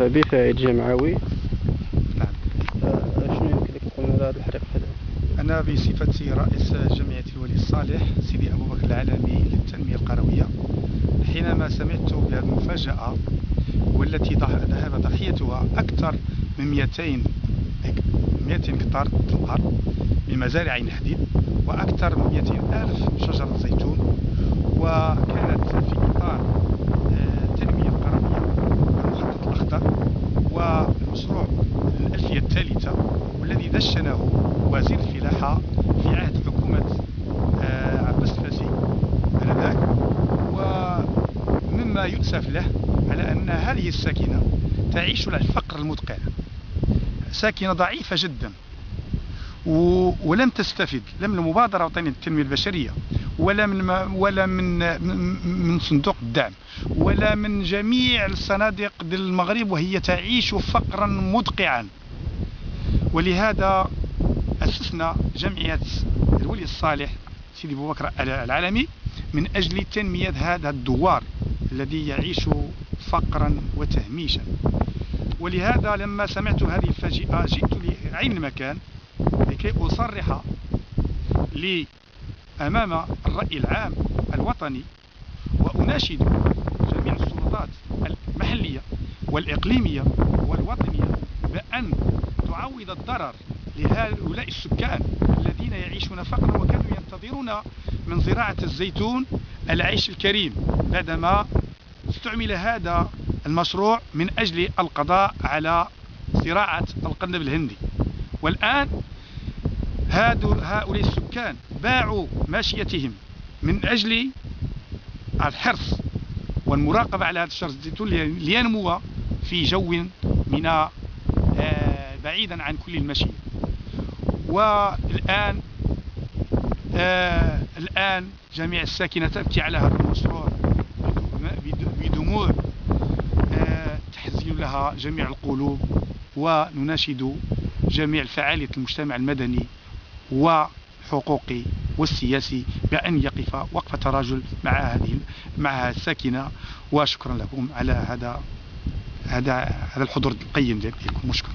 بفاعل جمعوي. نعم. شنو يمكن لك تقول على هذا الحريق هذا؟ أنا بصفتي رئيس جمعية الولي الصالح سيدي أبو بكر العالمي للتنمية القروية، حينما سمعت بهذه المفاجأة والتي ذهب ضحيتها أكثر من 200 هكتار الأرض من مزارع عين حديد، وأكثر من 200,000 شجرة زيتون، وكانت في إطار التنمية القروية والمخطط الأخضر والمشروع الألفية الثالثة، والذي دشنه وزير الفلاحة في عهد حكومة عباس الفاسي آنذاك. ومما يؤسف له على أن هذه الساكنة تعيش الفقر المدقع، ساكنة ضعيفة جدا، ولم تستفد لا من المبادرة الوطنية للتنمية البشرية، ولا من صندوق الدعم، ولا من جميع الصناديق ديال المغرب، وهي تعيش فقرا مدقعا. ولهذا أسسنا جمعية الولي الصالح سيدي أبو بكر العالمي من أجل تنمية هذا الدوار الذي يعيش فقرا وتهميشا. ولهذا لما سمعت هذه الفاجعة جئت لعين المكان لكي أصرح أمام الرأي العام الوطني، وأناشد جميع السلطات المحلية والإقليمية والوطنية بأن تعوض الضرر لهؤلاء السكان الذين يعيشون فقرا وكانوا ينتظرون من زراعة الزيتون العيش الكريم، بعدما استعمل هذا المشروع من أجل القضاء على زراعة القندب الهندي. والآن هؤلاء السكان باعوا ماشيتهم من أجل الحرص والمراقبة على هذا الشجر الزيتون لينمو في جو من بعيدا عن كل المشي. والآن جميع الساكنة تبكي على هذا المشروع بدموع تحزن لها جميع القلوب، ونناشد جميع فعالية المجتمع المدني وحقوقي والسياسي بأن يقف وقفة رجل مع الساكنة. وشكرا لكم على هذا الحضور القيم ديالكم. مشكور.